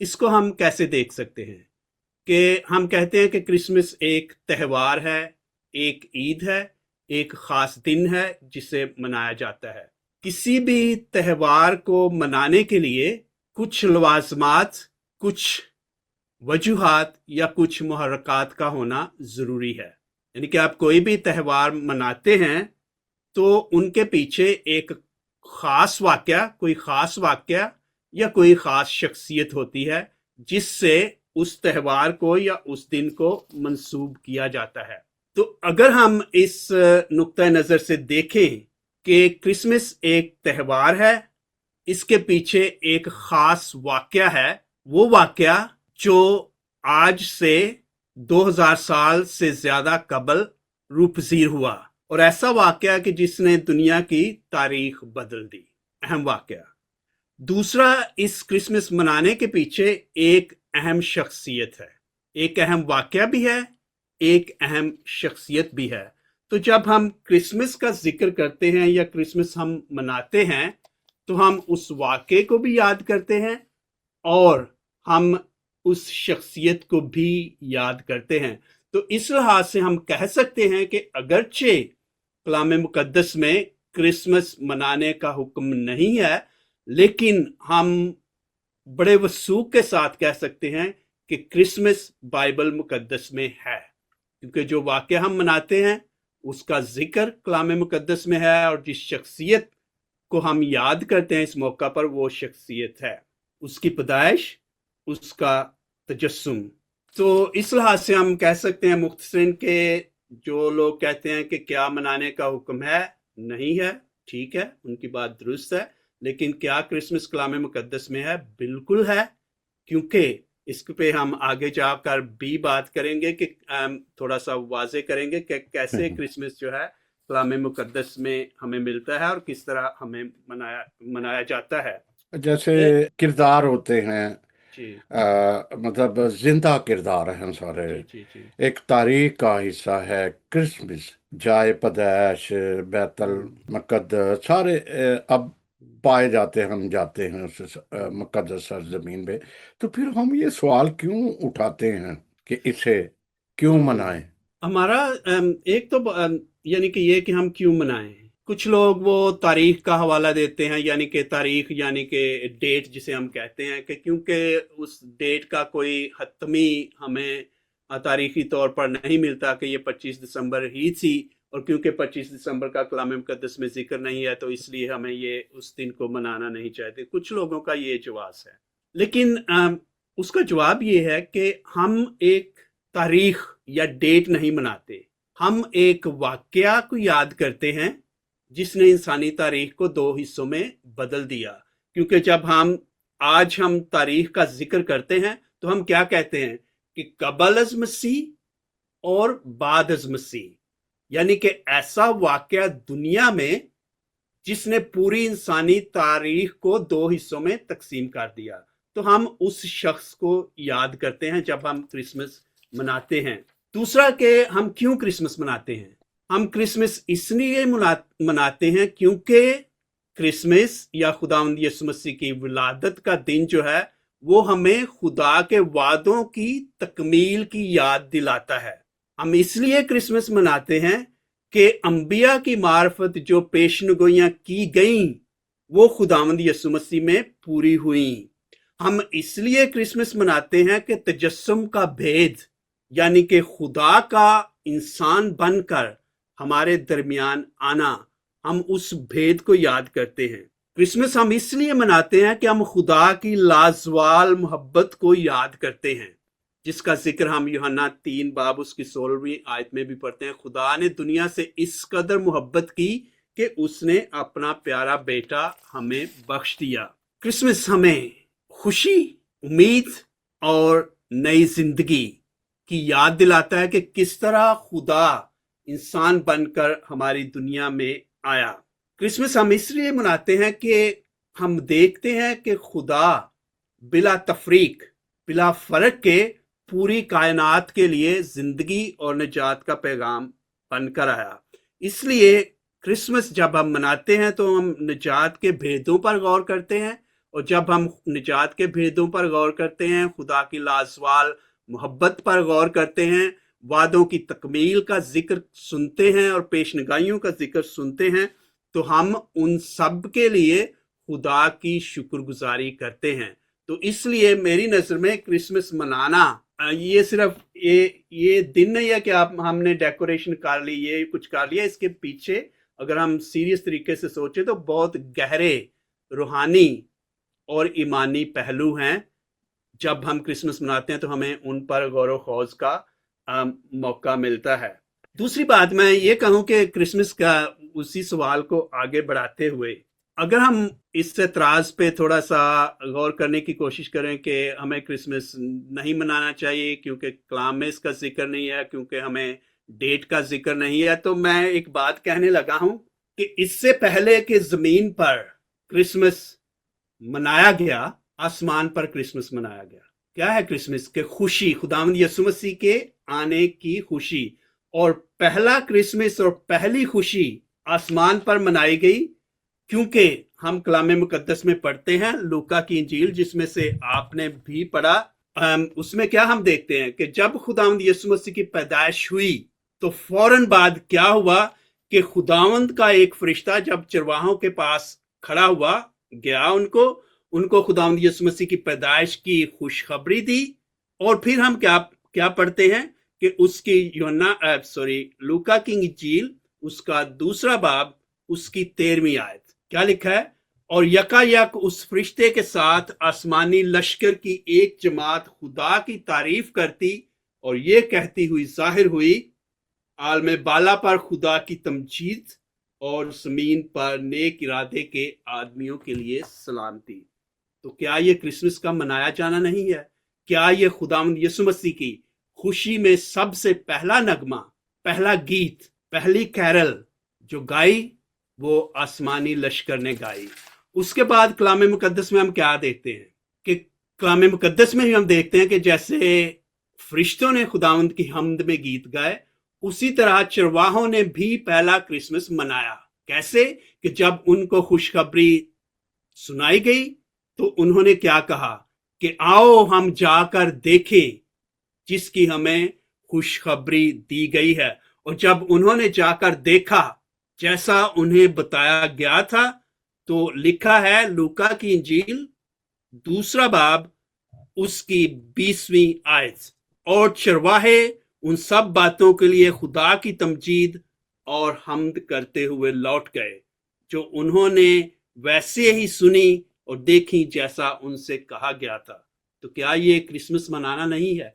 اس کو ہم کیسے دیکھ سکتے ہیں کہ ہم کہتے ہیں کہ کرسمس ایک تہوار ہے، ایک عید ہے، ایک خاص دن ہے جسے منایا جاتا ہے۔ کسی بھی تہوار کو منانے کے لیے کچھ لوازمات، کچھ وجوہات یا کچھ محرکات کا ہونا ضروری ہے۔ یعنی کہ آپ کوئی بھی تہوار مناتے ہیں تو ان کے پیچھے ایک خاص واقعہ، کوئی خاص واقعہ یا کوئی خاص شخصیت ہوتی ہے جس سے اس تہوار کو یا اس دن کو منسوب کیا جاتا ہے۔ تو اگر ہم اس نقطۂ نظر سے دیکھیں کہ کرسمس ایک تہوار ہے، اس کے پیچھے ایک خاص واقعہ ہے، وہ واقعہ جو آج سے 2000 سال سے زیادہ قبل روپذیر ہوا، اور ایسا واقعہ کہ جس نے دنیا کی تاریخ بدل دی، اہم واقعہ۔ دوسرا، اس کرسمس منانے کے پیچھے ایک اہم شخصیت ہے، ایک اہم واقعہ بھی ہے، ایک اہم شخصیت بھی ہے۔ تو جب ہم کرسمس کا ذکر کرتے ہیں یا کرسمس ہم مناتے ہیں تو ہم اس واقعے کو بھی یاد کرتے ہیں اور ہم اس شخصیت کو بھی یاد کرتے ہیں۔ تو اس لحاظ سے ہم کہہ سکتے ہیں کہ اگرچہ کلام مقدس میں کرسمس منانے کا حکم نہیں ہے، لیکن ہم بڑے وثوق کے ساتھ کہہ سکتے ہیں کہ کرسمس بائبل مقدس میں ہے، کیونکہ جو واقعہ ہم مناتے ہیں اس کا ذکر کلام مقدس میں ہے، اور جس شخصیت کو ہم یاد کرتے ہیں اس موقع پر وہ شخصیت ہے، اس کی پیدائش، اس کا تجسم۔ تو اس لحاظ سے ہم کہہ سکتے ہیں مختصراً کہ جو لوگ کہتے ہیں کہ کیا منانے کا حکم ہے، نہیں ہے، ٹھیک ہے، ان کی بات درست ہے، لیکن کیا کرسمس کلام مقدس میں ہے؟ بالکل ہے، کیونکہ اس پہ ہم آگے جا کر بھی بات کریں گے کہ تھوڑا سا واضح کریں گے کہ کیسے کرسمس جو ہے کلام مقدس میں ہمیں ملتا ہے اور کس طرح ہمیں منایا جاتا ہے۔ جیسے کردار ہوتے ہیں، جی مطلب زندہ کردار ہیں سارے، جی جی جی ایک تاریخ کا حصہ ہے کرسمس۔ جائے پیدائش، بیت المقدس، سارے اب پائے جاتے ہیں، ہم جاتے ہیں اس مقدس سرزمین پہ، تو پھر ہم یہ سوال کیوں اٹھاتے ہیں کہ اسے کیوں منائیں؟ ہمارا ایک تو یعنی کہ یہ کہ ہم کیوں منائیں۔ کچھ لوگ وہ تاریخ کا حوالہ دیتے ہیں، یعنی کہ تاریخ یعنی کہ ڈیٹ جسے ہم کہتے ہیں، کہ کیونکہ اس ڈیٹ کا کوئی حتمی ہمیں تاریخی طور پر نہیں ملتا کہ یہ 25 دسمبر ہی تھی، اور کیونکہ 25 دسمبر کا کلام مقدس میں ذکر نہیں ہے تو اس لیے ہمیں یہ اس دن کو منانا نہیں چاہتے۔ کچھ لوگوں کا یہ جواز ہے، لیکن اس کا جواب یہ ہے کہ ہم ایک تاریخ یا ڈیٹ نہیں مناتے، ہم ایک واقعہ کو یاد کرتے ہیں جس نے انسانی تاریخ کو 2 حصوں میں بدل دیا۔ کیونکہ جب آج ہم تاریخ کا ذکر کرتے ہیں تو ہم کیا کہتے ہیں کہ قبل از مسیح اور بعد از مسیح، یعنی کہ ایسا واقعہ دنیا میں جس نے پوری انسانی تاریخ کو 2 حصوں میں تقسیم کر دیا، تو ہم اس شخص کو یاد کرتے ہیں جب ہم کرسمس مناتے ہیں۔ دوسرا کہ ہم کیوں کرسمس مناتے ہیں؟ ہم کرسمس اس لیے مناتے ہیں کیونکہ کرسمس یا خداوند یسوع مسیح کی ولادت کا دن جو ہے وہ ہمیں خدا کے وعدوں کی تکمیل کی یاد دلاتا ہے۔ ہم اس لیے کرسمس مناتے ہیں کہ انبیاء کی معرفت جو پیشنگوئیاں کی گئیں وہ خداوند یسوع مسیح میں پوری ہوئیں۔ ہم اس لیے کرسمس مناتے ہیں کہ تجسم کا بھید، یعنی کہ خدا کا انسان بن کر ہمارے درمیان آنا، ہم اس بھید کو یاد کرتے ہیں۔ کرسمس ہم اس لیے مناتے ہیں کہ ہم خدا کی لازوال محبت کو یاد کرتے ہیں، جس کا ذکر ہم یوحنا 3 باب اس کی 16ویں آیت میں بھی پڑھتے ہیں۔ خدا نے دنیا سے اس قدر محبت کی کہ اس نے اپنا پیارا بیٹا ہمیں بخش دیا۔ کرسمس ہمیں خوشی، امید اور نئی زندگی کی یاد دلاتا ہے کہ کس طرح خدا انسان بن کر ہماری دنیا میں آیا۔ کرسمس ہم اس لیے مناتے ہیں کہ ہم دیکھتے ہیں کہ خدا بلا تفریق، بلا فرق کے پوری کائنات کے لیے زندگی اور نجات کا پیغام بن کر آیا۔ اس لیے کرسمس جب ہم مناتے ہیں تو ہم نجات کے بھیدوں پر غور کرتے ہیں اور جب ہم نجات کے بھیدوں پر غور کرتے ہیں، خدا کی لازوال محبت پر غور کرتے ہیں، وعدوں کی تکمیل کا ذکر سنتے ہیں اور پیشنگائیوں کا ذکر سنتے ہیں، تو ہم ان سب کے لیے خدا کی شکر گزاری کرتے ہیں۔ تو اس لیے میری نظر میں کرسمس منانا یہ صرف یہ دن نہیں ہے کہ ہم نے ڈیکوریشن کر لی، یہ کچھ کر لیا۔ اس کے پیچھے اگر ہم سیریس طریقے سے سوچیں تو بہت گہرے روحانی اور ایمانی پہلو ہیں۔ جب ہم کرسمس مناتے ہیں تو ہمیں ان پر غور و خوض کا موقع ملتا ہے۔ دوسری بات میں یہ کہوں کہ کرسمس کا اسی سوال کو آگے بڑھاتے ہوئے اگر ہم اس اعتراض پہ تھوڑا سا غور کرنے کی کوشش کریں کہ ہمیں کرسمس نہیں منانا چاہیے کیونکہ کلام میں اس کا ذکر نہیں ہے، کیونکہ ہمیں ڈیٹ کا ذکر نہیں ہے، تو میں ایک بات کہنے لگا ہوں کہ اس سے پہلے کہ زمین پر کرسمس منایا گیا، آسمان پر کرسمس منایا گیا۔ کیا ہے کرسمس؟ کہ خوشی، خداوند یسوع مسیح کے آنے کی خوشی، اور پہلا کرسمس اور پہلی خوشی آسمان پر منائی گئی، کیونکہ ہم کلام مقدس میں پڑھتے ہیں، لوکا کی انجیل جس میں سے آپ نے بھی پڑھا، اس میں کیا ہم دیکھتے ہیں کہ جب خداوند یسوع مسیح کی پیدائش ہوئی تو فوراً بعد کیا ہوا کہ خداوند کا ایک فرشتہ جب چرواہوں کے پاس کھڑا ہوا گیا، ان کو خداوند یسوع مسیح کی پیدائش کی خوشخبری دی، اور پھر ہم کیا پڑھتے ہیں کہ اس کی لوکا کی انجیل اس کا 2 باب اس کی 13ویں آیت کیا لکھا ہے؟ اور یکا یک اس فرشتے کے ساتھ آسمانی لشکر کی ایک جماعت خدا کی تعریف کرتی اور یہ کہتی ہوئی ظاہر ہوئی، عالم بالا پر خدا کی تمجید اور زمین پر نیک ارادے کے آدمیوں کے لیے سلامتی۔ تو کیا یہ کرسمس کا منایا جانا نہیں ہے؟ کیا یہ خداوند یسوع مسیح کی خوشی میں سب سے پہلا نغمہ، پہلا گیت، پہلی کیرل جو گائی وہ آسمانی لشکر نے گائی؟ اس کے بعد کلام مقدس میں ہم کیا دیکھتے ہیں کہ کلام مقدس میں ہی ہم دیکھتے ہیں کہ جیسے فرشتوں نے خداوند کی حمد میں گیت گائے، اسی طرح چرواہوں نے بھی پہلا کرسمس منایا۔ کیسے؟ کہ جب ان کو خوشخبری سنائی گئی تو انہوں نے کیا کہا کہ آؤ ہم جا کر دیکھیں جس کی ہمیں خوشخبری دی گئی ہے۔ اور جب انہوں نے جا کر دیکھا جیسا انہیں بتایا گیا تھا، تو لکھا ہے لوکا کی انجیل 2 باب اس کی 20ویں آیت، اور چرواہے ان سب باتوں کے لیے خدا کی تمجید اور حمد کرتے ہوئے لوٹ گئے جو انہوں نے ویسے ہی سنی اور دیکھی جیسا ان سے کہا گیا تھا۔ تو کیا یہ کرسمس منانا نہیں ہے؟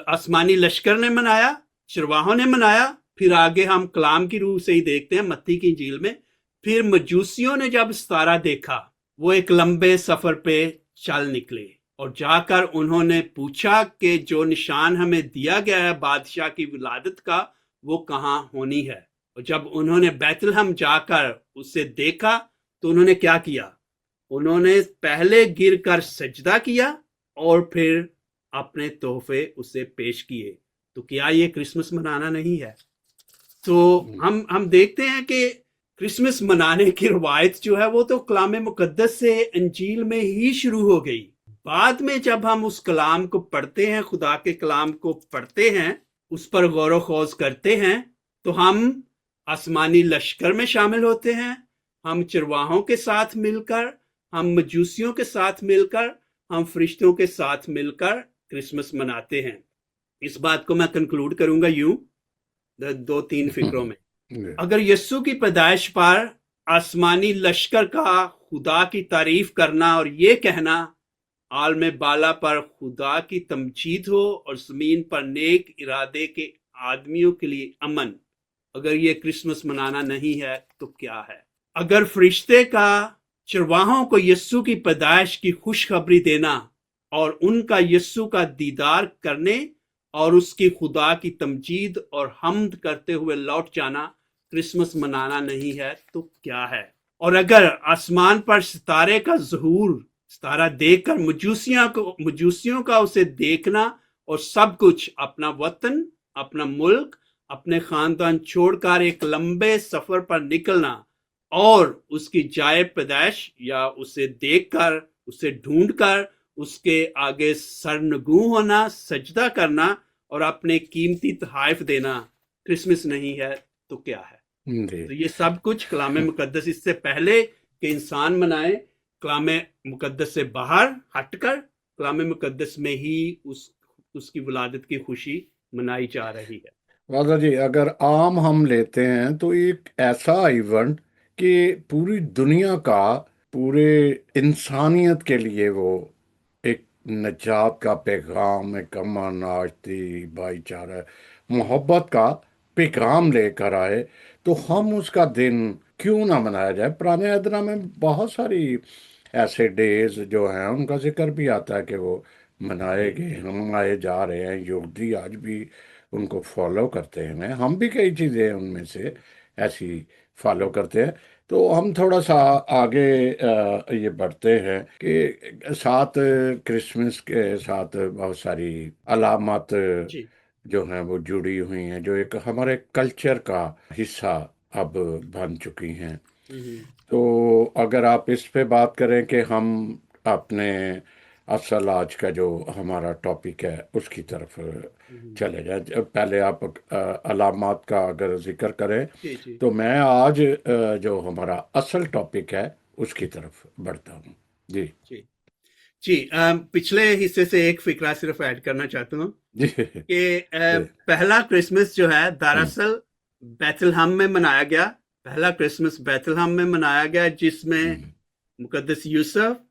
آسمانی لشکر نے منایا، چرواہوں نے منایا، پھر آگے ہم کلام کی روح سے ہی دیکھتے ہیں متی کی انجیل میں، پھر مجوسیوں نے جب ستارہ دیکھا وہ ایک لمبے سفر پہ چل نکلے اور جا کر انہوں نے پوچھا کہ جو نشان ہمیں دیا گیا ہے بادشاہ کی ولادت کا وہ کہاں ہونی ہے۔ اور جب انہوں نے بیت لحم جا کر اسے دیکھا تو انہوں نے کیا کیا؟ انہوں نے پہلے گر کر سجدہ کیا اور پھر اپنے تحفے اسے پیش کیے۔ تو کیا یہ کرسمس منانا نہیں ہے؟ تو ہم دیکھتے ہیں کہ کرسمس منانے کی روایت جو ہے وہ تو کلام مقدس سے انجیل میں ہی شروع ہو گئی۔ بعد میں جب ہم اس کلام کو پڑھتے ہیں، خدا کے کلام کو پڑھتے ہیں، اس پر غور و خوض کرتے ہیں، تو ہم آسمانی لشکر میں شامل ہوتے ہیں، ہم چرواہوں کے ساتھ مل کر، ہم مجوسیوں کے ساتھ مل کر، ہم فرشتوں کے ساتھ مل کر کرسمس مناتے ہیں۔ اس بات کو میں کنکلوڈ کروں گا یوں 2-3 فکروں میں۔ اگر یسوع کی پیدائش پر آسمانی لشکر کا خدا کی تعریف کرنا اور یہ کہنا عالم بالا پر خدا کی تمجید ہو اور زمین پر نیک ارادے کے آدمیوں کے لیے امن، اگر یہ کرسمس منانا نہیں ہے تو کیا ہے؟ اگر فرشتے کا چرواہوں کو یسوع کی پیدائش کی خوشخبری دینا اور ان کا یسوع کا دیدار کرنے اور اس کی خدا کی تمجید اور حمد کرتے ہوئے لوٹ جانا کرسمس منانا نہیں ہے تو کیا ہے؟ اور اگر آسمان پر ستارے کا ظہور، ستارہ دیکھ کر مجوسیوں کا اسے دیکھنا اور سب کچھ، اپنا وطن، اپنا ملک، اپنے خاندان چھوڑ کر ایک لمبے سفر پر نکلنا اور اس کی جائے پیدائش یا اسے دیکھ کر، اسے ڈھونڈ کر اس کے آگے سرنگوں ہونا، سجدہ کرنا اور اپنے قیمتی تحائف دینا کرسمس نہیں ہے تو کیا ہے؟ جی تو یہ سب کچھ کلام مقدس اس سے پہلے کہ انسان منائے، کلام مقدس سے باہر ہٹ کر کلام مقدس میں ہی اس کی ولادت کی خوشی منائی جا رہی ہے۔ واضح جی، اگر عام ہم لیتے ہیں تو ایک ایسا ایونٹ کہ پوری دنیا کا، پورے انسانیت کے لیے وہ ایک نجات کا پیغام، ایک امن، آشتی، بھائی چارہ، محبت کا پیغام لے کر آئے، تو ہم اس کا دن کیوں نہ منایا جائے؟ پرانے عہد میں بہت ساری ایسے ڈیز جو ہیں ان کا ذکر بھی آتا ہے کہ وہ منائے جی گئے، ہم آئے جا رہے ہیں، یہودی آج بھی ان کو فالو کرتے ہیں، ہم بھی کئی چیزیں ان میں سے ایسی فالو کرتے ہیں۔ تو ہم تھوڑا سا آگے یہ بڑھتے ہیں کہ ساتھ کرسمس کے ساتھ بہت ساری علامات جی جو ہیں وہ جڑی ہوئی ہیں، جو ایک ہمارے کلچر کا حصہ اب بن چکی ہیں۔ تو اگر آپ اس پہ بات کریں کہ ہم اپنے اصل آج کا جو ہمارا ٹاپک ہے اس کی طرف چلے جائیں، پہلے آپ علامات کا اگر ذکر کریں جی جی تو میں آج جو ہمارا اصل ٹاپک ہے اس کی طرف بڑھتا ہوں۔ جی جی جی پچھلے حصے سے ایک فکرہ صرف ایڈ کرنا چاہتا ہوں جی کہ جی پہلا کرسمس جو ہے ہم، دراصل بیت الہم میں منایا گیا۔ پہلا کرسمس بیت الہم میں منایا گیا، جس میں ہم، مقدس یوسف،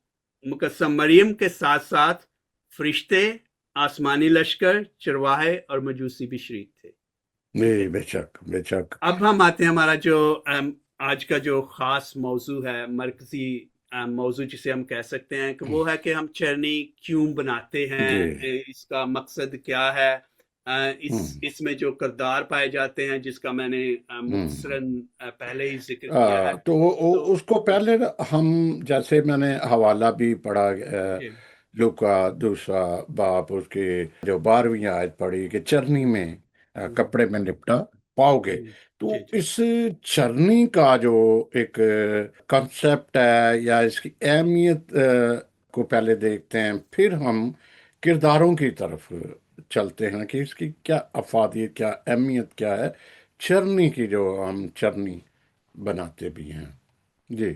مقدسہ مریم کے ساتھ ساتھ فرشتے، آسمانی لشکر، چرواہے اور مجوسی بھی شریک تھے۔ جی ٹھیک ہے، بے شک بے شک۔ اب ہم آتے ہیں ہمارا جو آج کا جو خاص موضوع ہے، مرکزی موضوع جسے ہم کہہ سکتے ہیں کہ وہ ہے کہ ہم چرنی کیوں بناتے ہیں، جی اس کا مقصد کیا ہے، ہم، اس میں جو کردار پائے جاتے ہیں جس کا میں نے ہم۔ مختصراً پہلے ہی ذکر کیا ہے۔ تو تو اس کو پہلے ہم، جیسے میں نے حوالہ بھی پڑھا جی لوکا دوسرا باپ، اس کی جو 12ویں آیت پڑھی کہ چرنی میں کپڑے میں لپٹا پاؤ گے۔ تو جی جی اس چرنی کا جو ایک کنسیپٹ ہے یا اس کی اہمیت کو پہلے دیکھتے ہیں، پھر ہم کرداروں کی طرف چلتے ہیں کہ اس کی کیا افادیت، کیا اہمیت کیا ہے، چرنی کی جو ہم چرنی بناتے بھی ہیں۔ جی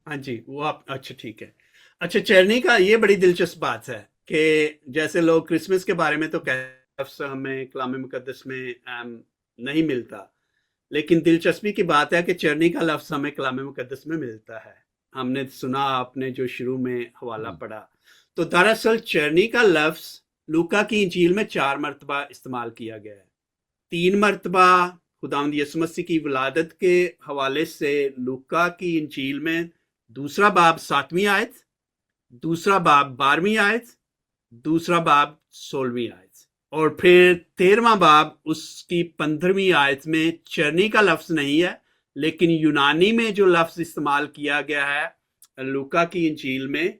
ہاں جی، وہ آپ اچھا ٹھیک ہے۔ اچھا، چرنی کا یہ بڑی دلچسپ بات ہے کہ جیسے لوگ کرسمس کے بارے میں تو لفظ ہمیں کلام مقدس میں نہیں ملتا، لیکن دلچسپی کی بات ہے کہ چرنی کا لفظ ہمیں کلام مقدس میں ملتا ہے۔ ہم نے سنا، آپ نے جو شروع میں حوالہ پڑھا، تو دراصل چرنی کا لفظ لوکا کی انجیل میں 4 مرتبہ استعمال کیا گیا ہے۔ 3 مرتبہ خداوند یسوع مسیح کی ولادت کے حوالے سے لوکا کی انجیل میں دوسرا باب 7ویں آیت، دوسرا باب 12ویں آیت، دوسرا باب 16ویں آیت، اور پھر 13واں باب اس کی 15ویں آیت میں چرنی کا لفظ نہیں ہے، لیکن یونانی میں جو لفظ استعمال کیا گیا ہے لوکا کی انجیل میں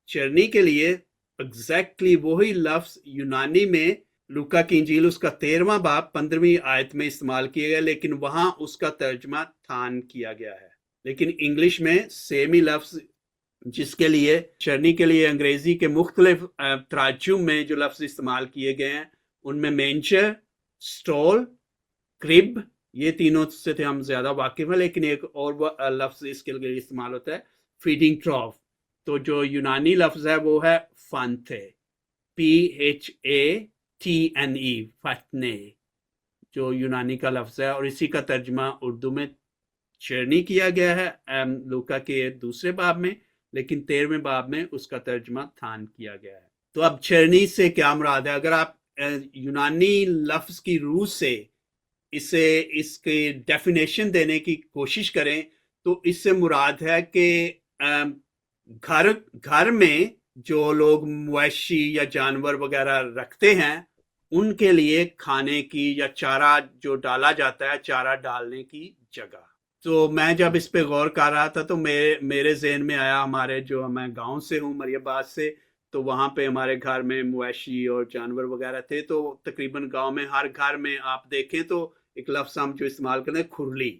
چرنی کے لیے، ایگزیکٹلی وہی لفظ یونانی میں لوکا کی انجیل اس کا 13واں باب 15ویں آیت میں استعمال کیا گیا، لیکن وہاں اس کا ترجمہ تھان کیا گیا ہے۔ لیکن انگلش میں سیم ہی لفظ، جس کے لیے چرنی کے لیے انگریزی کے مختلف تراجم میں جو لفظ استعمال کیے گئے ہیں، ان میں مینچر، سٹول، کرب، یہ تینوں سے تھے ہم زیادہ واقف ہیں، لیکن ایک اور لفظ اس کے لیے استعمال ہوتا ہے، فیڈنگ ٹراف۔ تو جو یونانی لفظ ہے وہ ہے فانتھے، PHATNE، فتنے، جو یونانی کا لفظ ہے، اور اسی کا ترجمہ اردو میں چرنی کیا گیا ہے لوکا کے دوسرے باب میں، لیکن 13ویں باب میں اس کا ترجمہ تھان کیا گیا ہے۔ تو اب چرنی سے کیا مراد ہے؟ اگر آپ یونانی لفظ کی روح سے اس کی ڈیفینیشن دینے کی کوشش کریں تو اس سے مراد ہے کہ گھر میں جو لوگ مویشی یا جانور وغیرہ رکھتے ہیں ان کے لیے کھانے کی یا چارہ جو ڈالا جاتا ہے، چارہ ڈالنے کی جگہ۔ تو میں جب اس پہ غور کر رہا تھا تو میرے ذہن میں آیا، ہمارے جو میں گاؤں سے ہوں، مریم آباد سے، تو وہاں پہ ہمارے گھر میں مویشی اور جانور وغیرہ تھے، تو تقریباً گاؤں میں ہر گھر میں آپ دیکھیں تو ایک لفظ ہم جو استعمال کرتے ہیں کھرلی،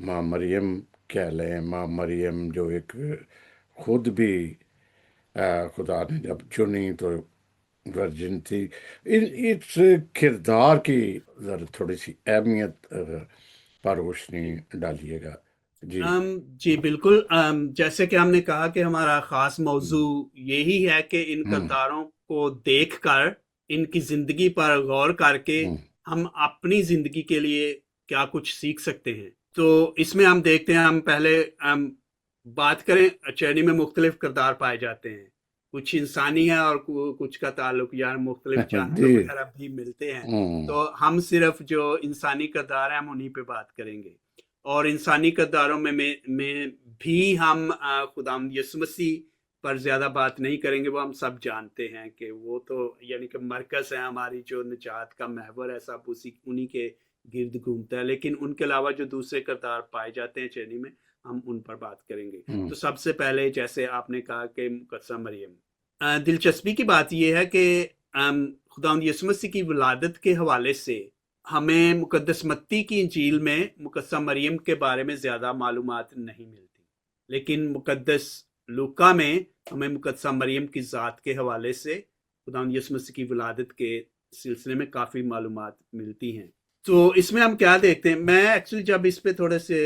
ماں مریم کہہ لیں، ماں مریم جو ایک خود بھی خدا نے جب چنی تو ورجن تھی۔ اس کردار کی ذرا تھوڑی سی اہمیت پر روشنی جی ڈالیے گا۔ جی۔ جی بالکل، جیسے کہ ہم نے کہا کہ ہمارا خاص موضوع یہی ہے کہ ان ہوں کرداروں کو دیکھ کر، ان کی زندگی پر غور کر کے ہوں ہم اپنی زندگی کے لیے کیا کچھ سیکھ سکتے ہیں۔ تو اس میں ہم دیکھتے ہیں، ہم پہلے بات کریں، چرنی میں مختلف کردار پائے جاتے ہیں، کچھ انسانی ہے اور کچھ کا تعلق یار مختلف جانور جی۔ وغیرہ بھی ملتے ہیں۔ ہوں تو ہم صرف جو انسانی کردار ہیں ہم انہی پہ بات کریں گے، اور انسانی کرداروں میں بھی ہم خداوند یسوع مسیح پر زیادہ بات نہیں کریں گے۔ وہ ہم سب جانتے ہیں کہ وہ تو یعنی کہ مرکز ہے، ہماری جو نجات کا محور ہے سب انہی کے گرد گھومتا ہے۔ لیکن ان کے علاوہ جو دوسرے کردار پائے جاتے ہیں چرنی میں، ہم ان پر بات کریں گے۔ ہوں تو سب سے پہلے جیسے آپ نے کہا کہ مقدسہ مریم، دلچسپی کی بات یہ ہے کہ خداوند یسوع مسیح کی ولادت کے حوالے سے ہمیں مقدس متی کی انجیل میں مقدسہ مریم کے بارے میں زیادہ معلومات نہیں ملتی، لیکن مقدس لوکا میں ہمیں مقدسہ مریم کی ذات کے حوالے سے خداوند یسوع مسیح کی ولادت کے سلسلے میں کافی معلومات ملتی ہیں۔ تو اس میں ہم کیا دیکھتے ہیں، میں ایکچولی جب اس پہ تھوڑے سے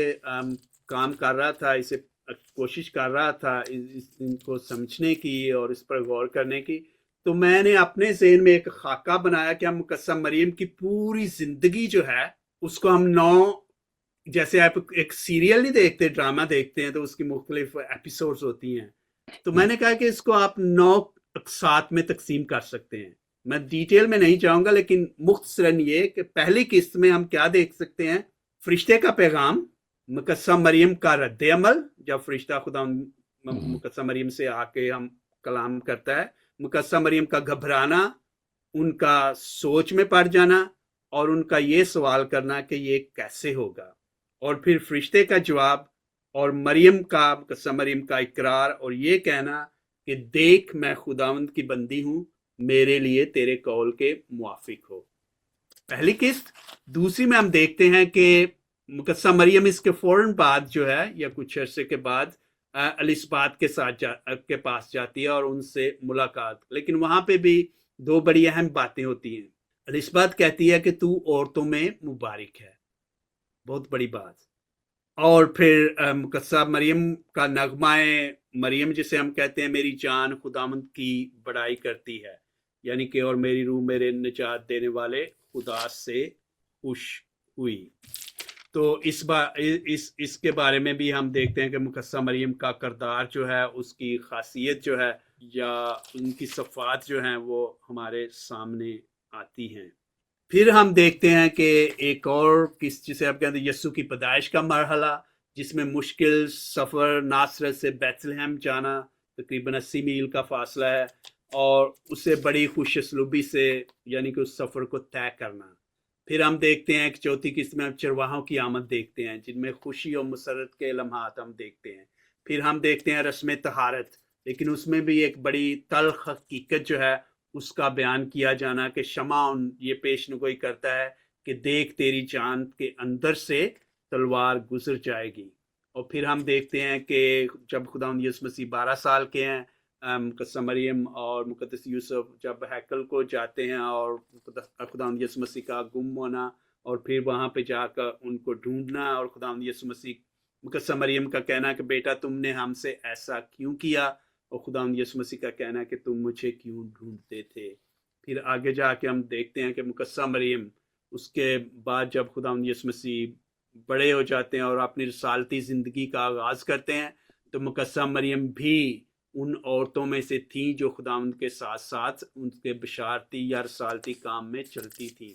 کام کر رہا تھا، اسے کوشش کر رہا تھا ان کو سمجھنے کی اور اس پر غور کرنے کی، تو میں نے اپنے ذہن میں ایک خاکہ بنایا کہ ہم مقدسہ مریم کی پوری زندگی جو ہے اس کو ہم جیسے آپ ایک سیریل نہیں دیکھتے، ڈرامہ دیکھتے ہیں تو اس کی مختلف ایپیسوڈز ہوتی ہیں، تو میں نے کہا کہ اس کو آپ 9 اقساط میں تقسیم کر سکتے ہیں۔ میں ڈیٹیل میں نہیں جاؤں گا، لیکن مختصراً یہ کہ پہلی قسط میں ہم کیا دیکھ سکتے ہیں، فرشتے کا پیغام، مقدسہ مریم کا رد عمل، جب فرشتہ خدا مقدسہ مریم سے آ کے ہم کلام کرتا ہے، مقدسہ مریم کا گھبرانا، ان کا سوچ میں پڑ جانا اور ان کا یہ سوال کرنا کہ یہ کیسے ہوگا، اور پھر فرشتے کا جواب اور مقدسہ مریم کا اقرار اور یہ کہنا کہ دیکھ میں خداوند کی بندی ہوں، میرے لیے تیرے قول کے موافق ہو۔ پہلی قسط۔ دوسری میں ہم دیکھتے ہیں کہ مقدسہ مریم اس کے فوراً بعد جو ہے یا کچھ عرصے کے بعد الصبات کے پاس جاتی ہے اور ان سے ملاقات، لیکن وہاں پہ بھی 2 بڑی اہم باتیں ہوتی ہیں۔ الصبات کہتی ہے کہ تو عورتوں میں مبارک ہے، بہت بڑی بات۔ اور پھر مقدسہ مریم کا نغمہ مریم، جسے ہم کہتے ہیں میری جان خداوند کی بڑائی کرتی ہے، یعنی کہ اور میری روح میرے نجات دینے والے خدا سے خوش ہوئی۔ تو اس کے بارے میں بھی ہم دیکھتے ہیں کہ مقدسہ مریم کا کردار جو ہے، اس کی خاصیت جو ہے یا ان کی صفات جو ہیں وہ ہمارے سامنے آتی ہیں۔ پھر ہم دیکھتے ہیں کہ ایک اور جسے آپ کہتے ہیں یسوع کی پیدائش کا مرحلہ، جس میں مشکل سفر، ناصرت سے بیت لحم جانا تقریباً 80 میل کا فاصلہ ہے، اور اسے بڑی خوش اسلوبی سے یعنی کہ اس سفر کو طے کرنا۔ پھر ہم دیکھتے ہیں کہ چوتھی قسط میں ہم چرواہوں کی آمد دیکھتے ہیں، جن میں خوشی اور مسرت کے لمحات ہم دیکھتے ہیں۔ پھر ہم دیکھتے ہیں رسم طہارت، لیکن اس میں بھی ایک بڑی تلخ حقیقت جو ہے اس کا بیان کیا جانا کہ شمعون یہ پیش نگوئی کرتا ہے کہ دیکھ تیری جان کے اندر سے تلوار گزر جائے گی۔ اور پھر ہم دیکھتے ہیں کہ جب خداوند یسوع مسیح 12 سال کے ہیں، مقدسہ مریم اور مقدس یوسف جب ہیکل کو جاتے ہیں اور خداوند یسوع مسیح کا گم ہونا، اور پھر وہاں پہ جا کر ان کو ڈھونڈنا، اور خداوند یسوع مسیح مقدسہ مریم کا کہنا کہ بیٹا تم نے ہم سے ایسا کیوں کیا، اور خداوند یسوع مسیح کا کہنا کہ تم مجھے کیوں ڈھونڈتے تھے۔ پھر آگے جا کے ہم دیکھتے ہیں کہ مقدسہ مریم اس کے بعد جب خداوند یسوع مسیح بڑے ہو جاتے ہیں اور اپنی رسالتی زندگی کا آغاز کرتے ہیں، تو مقدسہ مریم بھی ان عورتوں میں سے تھیں جو خداوند کے ساتھ ساتھ ان کے بشارتی یا رسالتی کام میں چلتی تھیں۔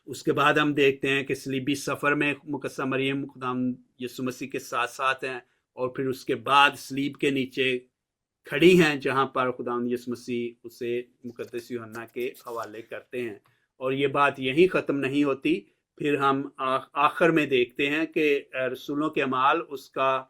اس کے بعد ہم دیکھتے ہیں کہ صلیبی سفر میں مقدسہ مریم خداوند یسوع مسیح کے ساتھ ساتھ ہیں، اور پھر اس کے بعد صلیب کے نیچے کھڑی ہیں جہاں پر خداوند یسوع مسیح اسے مقدس یوحنا کے حوالے کرتے ہیں۔ اور یہ بات یہیں ختم نہیں ہوتی، پھر ہم آخر میں دیکھتے ہیں کہ رسولوں کے اعمال اس کا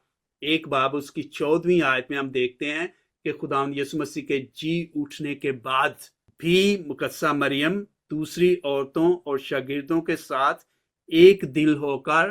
1 باب اس کی 14ویں آیت میں ہم دیکھتے ہیں کہ خداوند یسوع مسیح کے جی اٹھنے کے بعد بھی مقدسہ مریم دوسری عورتوں اور شاگردوں کے ساتھ ایک دل ہو کر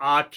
8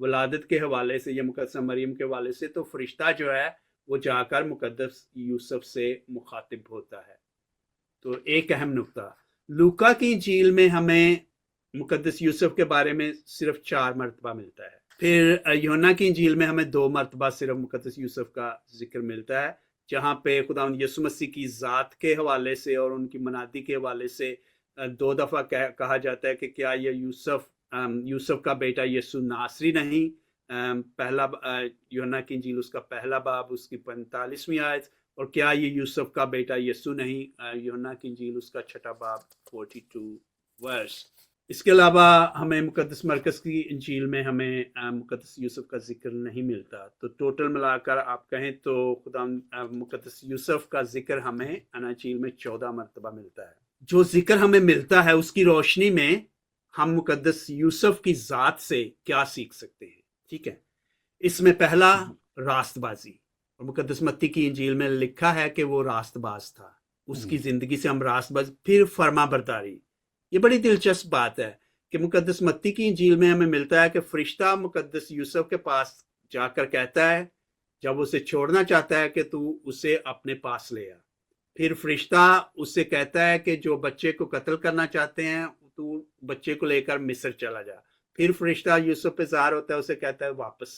ولادت کے حوالے سے یا مقدسہ مریم کے حوالے سے، تو فرشتہ جو ہے وہ جا کر مقدس یوسف سے مخاطب ہوتا ہے۔ تو ایک اہم نقطہ، لوکا کی انجیل میں ہمیں مقدس یوسف کے بارے میں صرف 4 مرتبہ ملتا ہے، پھر یوحنا کی انجیل میں ہمیں 2 مرتبہ صرف مقدس یوسف کا ذکر ملتا ہے، جہاں پہ خداوند یسوع مسیح کی ذات کے حوالے سے اور ان کی منادی کے حوالے سے 2 دفعہ کہا جاتا ہے کہ کیا یہ یوسف کا بیٹا یسوع ناصری نہیں۔ پہلا یوحنا کی انجیل اس کا پہلا باب اس کی 45ویں آیت، اور کیا یہ یوسف کا بیٹا یسوع نہیں، یوحنا کی انجیل اس کا 6 باب 42 ورس۔ اس کے علاوہ ہمیں مقدس مرکز کی انجیل میں ہمیں مقدس یوسف کا ذکر نہیں ملتا۔ تو ٹوٹل ملا کر آپ کہیں تو خدا مقدس یوسف کا ذکر ہمیں اناجیل میں 14 مرتبہ ملتا ہے۔ جو ذکر ہمیں ملتا ہے اس کی روشنی میں ہم مقدس یوسف کی ذات سے کیا سیکھ سکتے ہیں؟ ٹھیک ہے، اس میں پہلا راست بازی، اور مقدس متی کی انجیل میں لکھا ہے کہ وہ راست باز تھا، اس کی زندگی سے ہم راست باز۔ پھر فرما برداری، یہ بڑی دلچسپ بات ہے کہ مقدس متی کی انجیل میں ہمیں ملتا ہے کہ فرشتہ مقدس یوسف کے پاس جا کر کہتا ہے جب اسے چھوڑنا چاہتا ہے کہ تو اسے اپنے پاس لے آ۔ پھر فرشتہ اس سے کہتا ہے کہ جو بچے کو قتل کرنا چاہتے ہیں تو بچے کو لے کر مصر چلا جا۔ پھر فرشتہ یوسف پہ ظاہر ہوتا ہے، اسے کہتا ہے واپس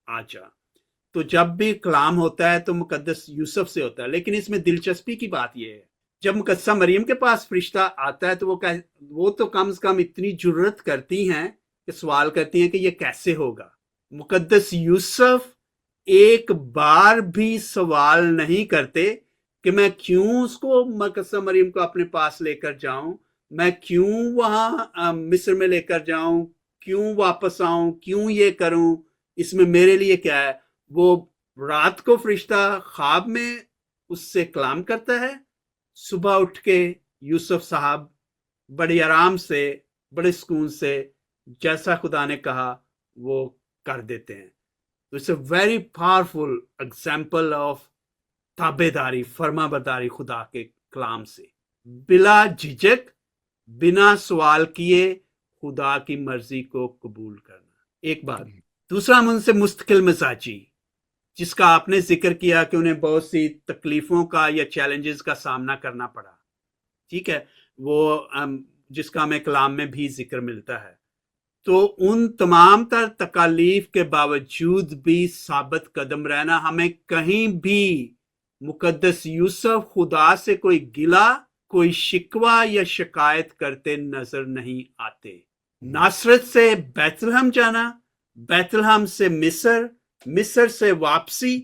آ جا۔ تو جب بھی کلام ہوتا ہے تو مقدس یوسف سے ہوتا ہے، لیکن اس میں دلچسپی کی بات یہ ہے جب مقدسہ مریم کے پاس فرشتہ آتا ہے تو وہ تو کم از کم اتنی جرت کرتی ہیں کہ سوال کرتی ہیں کہ یہ کیسے ہوگا۔ مقدس یوسف ایک بار بھی سوال نہیں کرتے کہ میں کیوں اس کو مقدسہ مریم کو اپنے پاس لے کر جاؤں، میں کیوں وہاں مصر میں لے کر جاؤں، کیوں واپس آؤں، کیوں یہ کروں، اس میں میرے لیے کیا ہے۔ وہ رات کو فرشتہ خواب میں اس سے کلام کرتا ہے، صبح اٹھ کے یوسف صاحب بڑی آرام سے بڑے سکون سے جیسا خدا نے کہا وہ کر دیتے ہیں۔ تو it's a very powerful example of تابع داری، فرما برداری خدا کے کلام سے، بلا جھجک بنا سوال کیے خدا کی مرضی کو قبول کرنا۔ ایک بات، دوسرا ہم ان سے مستقل مزاجی، جس کا آپ نے ذکر کیا کہ انہیں بہت سی تکلیفوں کا یا چیلنجز کا سامنا کرنا پڑا، ٹھیک ہے، وہ جس کا ہمیں کلام میں بھی ذکر ملتا ہے۔ تو ان تمام تر تکالیف کے باوجود بھی ثابت قدم رہنا، ہمیں کہیں بھی مقدس یوسف خدا سے کوئی گلہ، کوئی شکوہ یا شکایت کرتے نظر نہیں آتے۔ ناصرت سے بیت لحم جانا، بیت لحم سے مصر، مصر سے واپسی،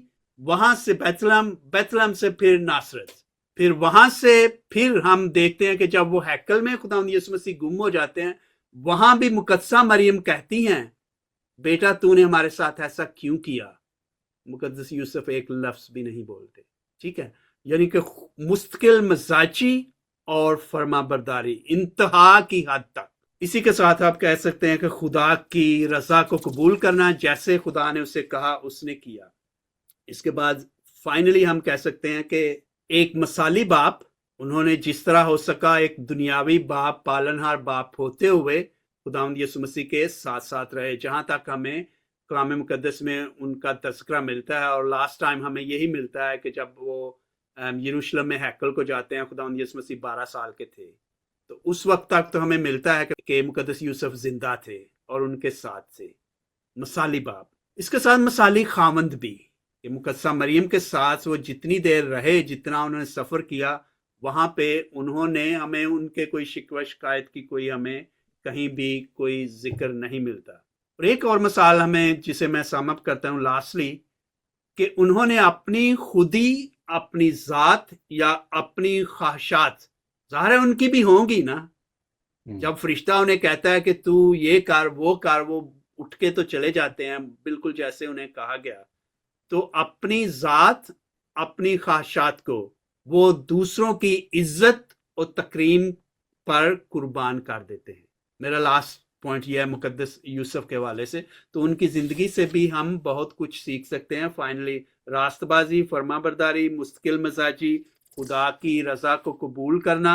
وہاں سے بیت لحم، بیت لحم سے پھر ناصرت، پھر وہاں سے پھر ہم دیکھتے ہیں کہ جب وہ ہیکل میں خداوند یسوع مسیح گم ہو جاتے ہیں، وہاں بھی مقدسہ مریم کہتی ہیں بیٹا تو نے ہمارے ساتھ ایسا کیوں کیا؟ مقدس یوسف ایک لفظ بھی نہیں بولتے، ٹھیک ہے، یعنی کہ مستقل مزاجی اور فرما برداری انتہا کی حد تک۔ اسی کے ساتھ آپ کہہ سکتے ہیں کہ خدا کی رضا کو قبول کرنا، جیسے خدا نے اسے کہا اس نے کیا۔ اس کے بعد فائنلی ہم کہہ سکتے ہیں کہ ایک مثالی باپ، انہوں نے جس طرح ہو سکا ایک دنیاوی باپ، پالنہار باپ ہوتے ہوئے خداوند یسوع مسیح کے ساتھ ساتھ رہے، جہاں تک ہمیں کلام مقدس میں ان کا تذکرہ ملتا ہے۔ اور لاسٹ ٹائم ہمیں یہی ملتا ہے کہ جب وہ یروشلم میں ہیکل کو جاتے ہیں، خداوند یسوع مسیح 12 سال کے تھے، تو اس وقت تک تو ہمیں ملتا ہے کہ مقدس یوسف زندہ تھے اور ان کے ساتھ تھے، مثالی باپ۔ اس کے ساتھ مثالی خاوند بھی، کہ مقدسہ مریم کے ساتھ وہ جتنی دیر رہے، جتنا انہوں نے سفر کیا، وہاں پہ انہوں نے ہمیں ان کے کوئی شکوہ شکایت کی کوئی ہمیں کہیں بھی کوئی ذکر نہیں ملتا۔ اور ایک اور مثال ہمیں جسے میں سم اپ کرتا ہوں لاسٹلی، کہ انہوں نے اپنی خودی، اپنی ذات یا اپنی خواہشات، ظاہر ہے ان کی بھی ہوں گی نا، جب فرشتہ انہیں کہتا ہے کہ تو یہ کر وہ کر، وہ اٹھ کے تو چلے جاتے ہیں بالکل جیسے انہیں کہا گیا، تو اپنی ذات، اپنی خواہشات کو وہ دوسروں کی عزت اور تکریم پر قربان کر دیتے ہیں۔ میرا لاسٹ پوائنٹ یہ ہے مقدس یوسف کے حوالے سے، تو ان کی زندگی سے بھی ہم بہت کچھ سیکھ سکتے ہیں۔ فائنلی راست بازی، فرما برداری، مستقل مزاجی، خدا کی رضا کو قبول کرنا،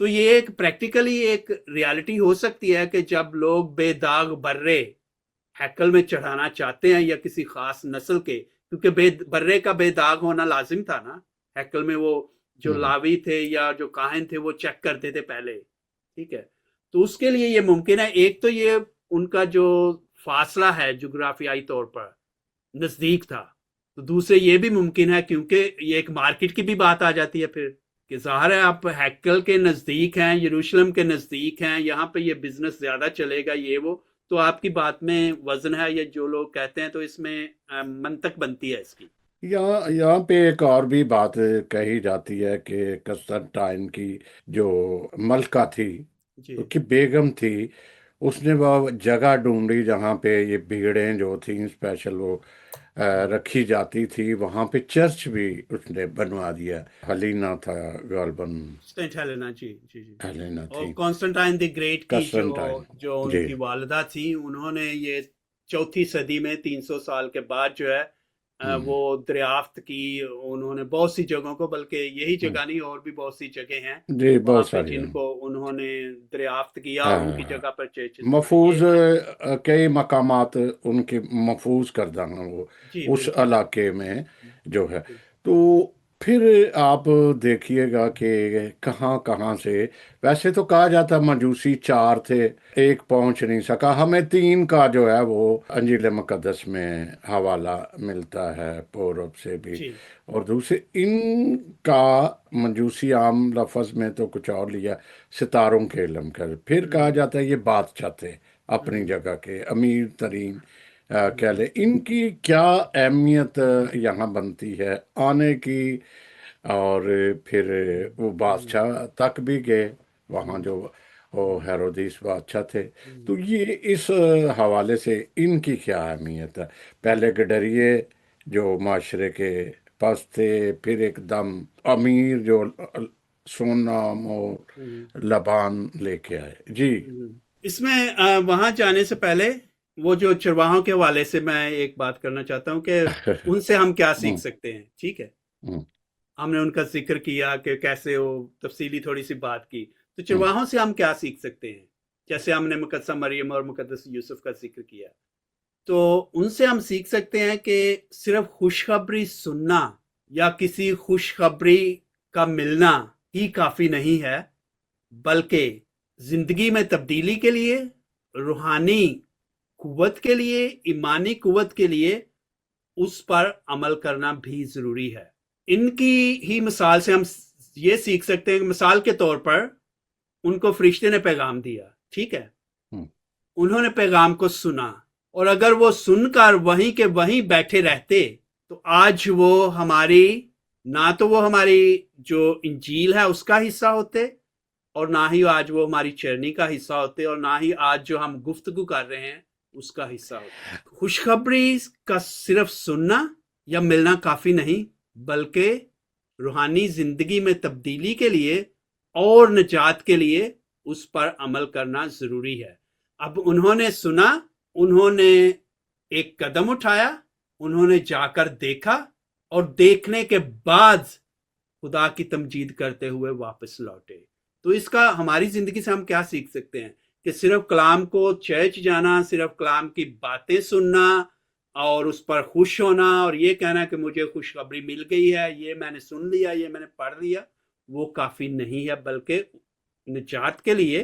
تو یہ ایک پریکٹیکلی ایک ریالٹی ہو سکتی ہے کہ جب لوگ بے داغ برے ہیکل میں چڑھانا چاہتے ہیں یا کسی خاص نسل کے، کیونکہ برے کا بے داغ ہونا لازم تھا نا، ہیکل میں وہ جو لاوی تھے یا جو کاہن تھے وہ چیک کرتے تھے پہلے، ٹھیک ہے، تو اس کے لیے یہ ممکن ہے. ایک تو یہ ان کا جو فاصلہ ہے جغرافیائی طور پر نزدیک تھا، تو دوسرے یہ بھی ممکن ہے کیونکہ یہ ایک مارکیٹ کی بھی بات آ جاتی ہے پھر کہ ظاہر ہے آپ ہیکل کے نزدیک ہیں، یروشلم کے نزدیک ہیں، یہاں پہ یہ بزنس زیادہ چلے گا، یہ وہ، تو آپ کی بات میں وزن ہے، یہ جو لوگ کہتے ہیں، تو اس میں منطق بنتی ہے اس کی. یہاں پہ ایک اور بھی بات کہی جاتی ہے کہ کنسٹنٹائن کی جو ملکہ تھی، جی اس کی بیگم تھی، اس نے وہ جگہ ڈھونڈی جہاں پہ یہ بھیڑیں جو تھیں اسپیشل وہ رکھی جاتی تھی، وہاں پہ چرچ بھی اس نے بنوا دیا. ہلینا تھا غالباً، سینٹ ہیلینا، جی جی جی. ہلینا اور تھی، کانسٹنٹائن دی گریٹ کی کنسٹنٹائن. جو ان جی کی والدہ تھی، انہوں نے یہ 4 صدی میں 300 سال کے بعد جو ہے ہم، وہ دریافت کی. انہوں نے بہت سی جگہوں کو، بلکہ یہی ہم، جگہ نہیں اور بھی بہت سی جگہ ہیں جی وہاں بہت پہ ساری جن ہیں. کو انہوں نے دریافت کیا اور ان کی ہاں، جگہ پر چرچز بنائے. محفوظ یہ کئی مقامات ان کے محفوظ کردہ ہیں وہ جی اس بالکل علاقے میں جو ہے. بالکل. تو پھر آپ دیکھیے گا کہ کہاں کہاں سے، ویسے تو کہا جاتا مجوسی 4 تھے، ایک پہنچ نہیں سکا. ہمیں 3 کا جو ہے وہ انجیل مقدس میں حوالہ ملتا ہے، پورب سے بھی. جی اور دوسرے ان کا مجوسی عام لفظ میں تو کچھ اور لیا، ستاروں کے علم کر. پھر کہا ہوں جاتا ہے یہ بادشاہ تھے اپنی ہوں جگہ کے، امیر ترین کہہ ہوں لیں. ان کی کیا اہمیت یہاں بنتی ہے آنے کی؟ اور پھر وہ ہوں بادشاہ تک بھی گئے وہاں ہوں جو وہ ہوں ہیرودیس بادشاہ تھے. ہوں تو یہ اس حوالے سے ان کی کیا اہمیت ہے؟ پہلے کے ڈریے جو معاشرے کے پاس تھے، پھر ایک دم امیر جو سونا ہوں اور لبان لے کے آئے. جی ہوں. اس میں وہاں جانے سے پہلے وہ جو چرواہوں کے حوالے سے میں ایک بات کرنا چاہتا ہوں کہ ان سے ہم کیا سیکھ ہم، سکتے ہیں. ٹھیک ہے، ہم، ہم نے ان کا ذکر کیا کہ کیسے وہ تفصیلی تھوڑی سی بات کی، تو ہم، چرواہوں سے ہم کیا سیکھ سکتے ہیں؟ جیسے ہم نے مقدسہ مریم اور مقدس یوسف کا ذکر کیا، تو ان سے ہم سیکھ سکتے ہیں کہ صرف خوشخبری سننا یا کسی خوشخبری کا ملنا ہی کافی نہیں ہے، بلکہ زندگی میں تبدیلی کے لیے، روحانی قوت کے لیے، ایمانی قوت کے لیے اس پر عمل کرنا بھی ضروری ہے. ان کی ہی مثال سے ہم یہ سیکھ سکتے ہیں کہ مثال کے طور پر ان کو فرشتے نے پیغام دیا، ٹھیک ہے، ہم، انہوں نے پیغام کو سنا، اور اگر وہ سن کر وہیں کے وہیں بیٹھے رہتے تو آج وہ ہماری، نہ تو وہ ہماری جو انجیل ہے اس کا حصہ ہوتے، اور نہ ہی آج وہ ہماری چرنی کا حصہ ہوتے، اور نہ ہی آج جو ہم گفتگو کر رہے ہیں اس کا حصہ ہوتے. خوشخبری کا صرف سننا یا ملنا کافی نہیں، بلکہ روحانی زندگی میں تبدیلی کے لیے اور نجات کے لیے اس پر عمل کرنا ضروری ہے. اب انہوں نے سنا، انہوں نے ایک قدم اٹھایا، انہوں نے جا کر دیکھا، اور دیکھنے کے بعد خدا کی تمجید کرتے ہوئے واپس لوٹے. تو اس کا ہماری زندگی سے ہم کیا سیکھ سکتے ہیں کہ صرف کلام کو چرچ جانا، صرف کلام کی باتیں سننا اور اس پر خوش ہونا اور یہ کہنا کہ مجھے خوشخبری مل گئی ہے، یہ میں نے سن لیا، یہ میں نے پڑھ لیا، وہ کافی نہیں ہے، بلکہ نجات کے لیے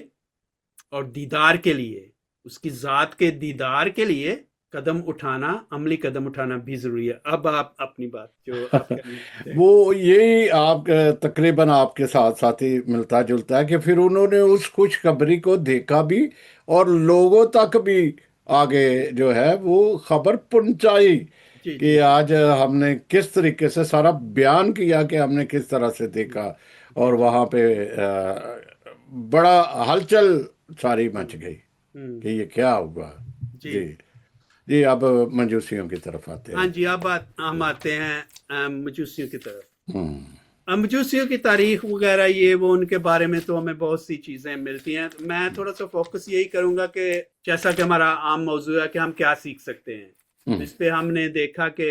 اور دیدار کے لیے، اس کی ذات کے دیدار کے لیے قدم اٹھانا، عملی قدم اٹھانا بھی ضروری ہے. اب آپ اپنی بات جو آپ کرنا چاہتے ہیں. وہ یہی آپ تقریباً آپ کے ساتھ ساتھ ہی ملتا جلتا ہے کہ پھر انہوں نے اس خوشخبری کو دیکھا بھی اور لوگوں تک بھی آگے جو ہے وہ خبر پہنچائی جی جی کہ جی آج ہم نے کس طریقے سے سارا بیان کیا کہ ہم نے کس طرح سے دیکھا. جی اور جی وہاں پہ بڑا ہلچل ساری مچ ہوں گئی ہوں کہ یہ کیا ہوا. جی جی جی، اب مجوسیوں کی طرف آتے ہاں ہیں. جی. اب ہم آتے ہیں مجوسیوں کی طرف. ہوں، مجوسیوں کی تاریخ وغیرہ یہ وہ ان کے بارے میں تو ہمیں بہت سی چیزیں ملتی ہیں. میں تھوڑا سا فوکس یہی کروں گا کہ جیسا کہ ہمارا عام موضوع ہے کہ ہم کیا سیکھ سکتے ہیں، تو ہوں، اس پہ ہم نے دیکھا کہ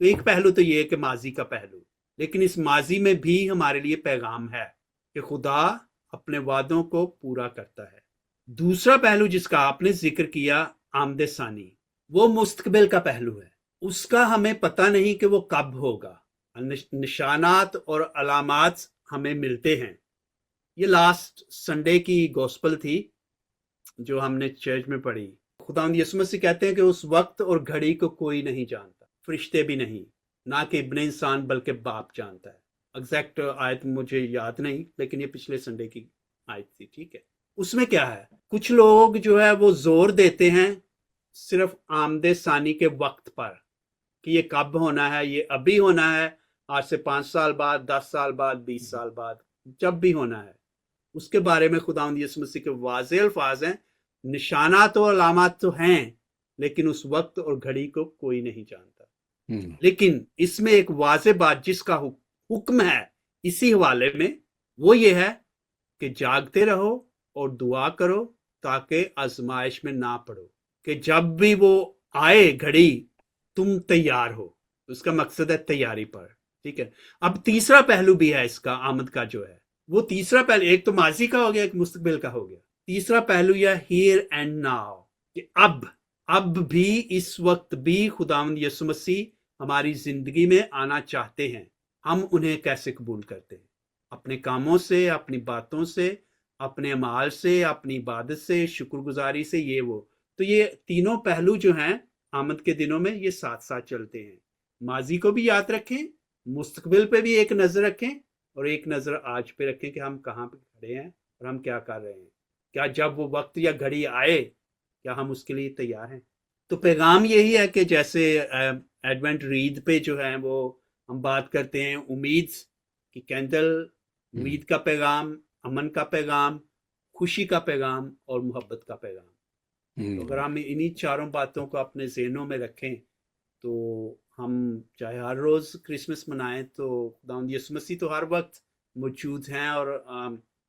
تو ایک پہلو تو یہ ہے کہ ماضی کا پہلو، لیکن اس ماضی میں بھی ہمارے لیے پیغام ہے کہ خدا اپنے وعدوں کو پورا کرتا ہے۔ دوسرا پہلو جس کا آپ نے ذکر کیا، آمد ثانی، وہ مستقبل کا پہلو ہے۔ اس کا ہمیں پتہ نہیں کہ وہ کب ہوگا۔ نشانات اور علامات ہمیں ملتے ہیں۔ یہ لاسٹ سنڈے کی گوسپل تھی جو ہم نے چرچ میں پڑھی۔ خداوند یسوع مسیح کہتے ہیں کہ اس وقت اور گھڑی کو کوئی نہیں جانتا، فرشتے بھی نہیں، نہ کہ ابن انسان بلکہ باپ جانتا ہے۔ ایگزیکٹ آیت مجھے یاد نہیں، لیکن یہ پچھلے سنڈے کی آیت تھی، ٹھیک ہے۔ اس میں کیا ہے، کچھ لوگ جو ہے وہ زور دیتے ہیں صرف آمد ثانی کے وقت پر کہ یہ کب ہونا ہے، یہ ابھی ہونا ہے، آج سے 5 سال بعد، 10 سال بعد، 20 سال بعد، جب بھی ہونا ہے۔ اس کے بارے میں خداوند یسوع مسیح کے واضح الفاظ ہیں، نشانات و علامات تو ہیں لیکن اس وقت اور گھڑی کو کوئی نہیں جانتا۔ لیکن اس میں ایک واضح بات جس کا حکم ہے اسی حوالے میں، وہ یہ ہے کہ جاگتے رہو اور دعا کرو تاکہ آزمائش میں نہ پڑو، کہ جب بھی وہ آئے گھڑی تم تیار ہو۔ اس کا مقصد ہے تیاری پر، ٹھیک ہے۔ اب تیسرا پہلو بھی ہے اس کا، آمد کا جو ہے وہ تیسرا پہلو، ایک تو ماضی کا ہو گیا، ایک مستقبل کا ہو گیا۔ تیسرا پہلو یہ ہیئر اینڈ ناؤ، کہ اب بھی، اس وقت بھی خداوند یسوع مسیح ہماری زندگی میں آنا چاہتے ہیں۔ ہم انہیں کیسے قبول کرتے ہیں؟ اپنے کاموں سے، اپنی باتوں سے، اپنے اعمال سے، اپنی عبادت سے، شکر گزاری سے، یہ وہ۔ تو یہ تینوں پہلو جو ہیں آمد کے دنوں میں یہ ساتھ ساتھ چلتے ہیں۔ ماضی کو بھی یاد رکھیں، مستقبل پہ بھی ایک نظر رکھیں، اور ایک نظر آج پہ رکھیں کہ ہم کہاں پہ کھڑے ہیں اور ہم کیا کر رہے ہیں۔ کیا جب وہ وقت یا گھڑی آئے کیا ہم اس کے لیے تیار ہیں؟ تو پیغام یہی ہے کہ جیسے ایڈوینٹ ریڈ پہ جو ہے وہ ہم بات کرتے ہیں امید کی کینڈل، امید کا پیغام، امن کا پیغام، خوشی کا پیغام اور محبت کا پیغام۔ تو اگر ہم انہی چاروں باتوں کو اپنے ذہنوں میں رکھیں تو ہم چاہے ہر روز کرسمس منائیں تو خداوند یسوع مسیح تو ہر وقت موجود ہیں اور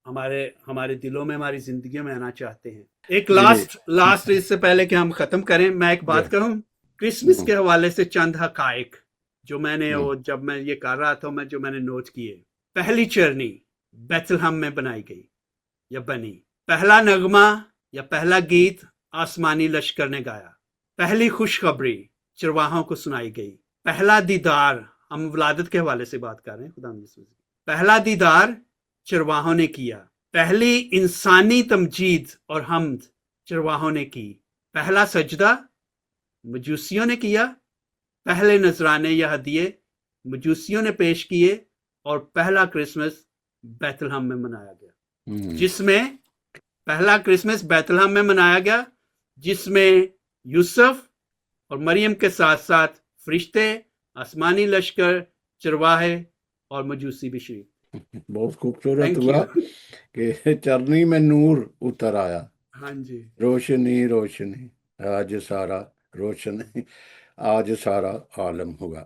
ہمارے دلوں میں، ہماری زندگیوں میں آنا چاہتے ہیں۔ ایک لاسٹ اس سے پہلے کہ ہم ختم کریں، میں ایک بات کروں کرسمس کے حوالے سے، چند حقائق جو میں نے جب میں یہ کر رہا تھا جو میں نے نوٹ کیے۔ پہلی چرنی بیت لحم میں بنائی گئی یا بنی۔ پہلا نغمہ یا پہلا گیت آسمانی لشکر نے گایا۔ پہلی خوشخبری چرواہوں کو سنائی گئی۔ پہلا دیدار، ہم ولادت کے حوالے سے بات کر رہے ہیں خدا یسوع، پہلا دیدار چرواہوں نے کیا۔ پہلی انسانی تمجید اور حمد چرواہوں نے کی۔ پہلا سجدہ مجوسیوں نے کیا۔ پہلے نذرانے یا ہدیے مجوسیوں نے پیش کیے، اور پہلا کرسمس بیت لحم میں منایا گیا، جس میں پہلا کرسمس بیت لحم میں منایا گیا، جس میں یوسف اور مریم کے ساتھ ساتھ فرشتے، آسمانی لشکر، چرواہے اور مجوسی بھی شریک۔ بہت خوبصورت ہوا کہ چرنی میں نور اتر آیا۔ ہاں جی، روشنی روشنی، آج سارا روشنی، آج سارا عالم ہوگا۔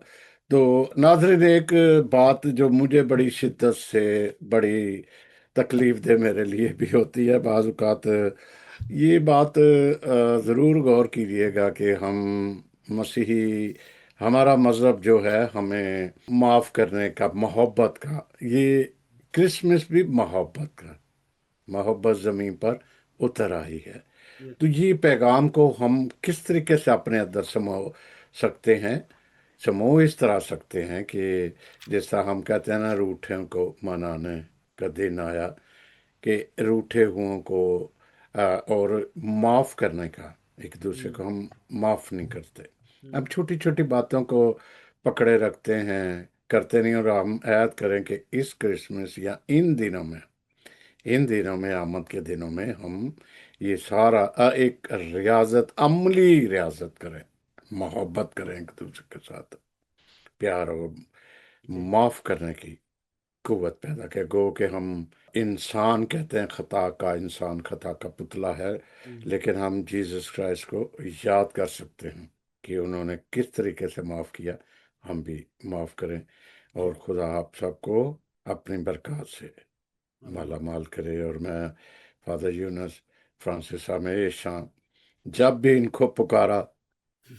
تو ناظرین، ایک بات جو مجھے بڑی شدت سے، بڑی تکلیف دہ میرے لیے بھی ہوتی ہے بعض اوقات، یہ بات ضرور غور کیجیے گا کہ ہم مسیحی، ہمارا مذہب جو ہے ہمیں معاف کرنے کا، محبت کا، یہ کرسمس بھی محبت کا، محبت زمین پر اتر آئی ہے۔ تو یہ پیغام کو ہم کس طریقے سے اپنے اندر سکتے ہیں، اس طرح سکتے ہیں کہ جس طرح ہم کہتے ہیں نا، روٹھوں کو منانے کا دن آیا، کہ روٹھے ہوں کو اور معاف کرنے کا، ایک دوسرے کو ہم معاف نہیں کرتے۔ اب چھوٹی چھوٹی باتوں کو پکڑے رکھتے ہیں، کرتے نہیں، اور ہم عہد کریں کہ اس کرسمس یا ان دنوں میں، آمد کے دنوں میں، ہم یہ سارا ایک ریاضت، عملی ریاضت کریں، محبت کریں ایک دوسرے کے ساتھ، پیار اور معاف کرنے کی قوت پیدا کہ گو کہ ہم انسان کہتے ہیں انسان خطا کا پتلا ہے، لیکن ہم جیزس کرائسٹ کو یاد کر سکتے ہیں کہ انہوں نے کس طریقے سے معاف کیا، ہم بھی معاف کریں، اور خدا آپ سب کو اپنی برکات سے مالا مال کرے۔ اور میں فادر یونس فرانسس ہمیشہ جب بھی ان کو پکارا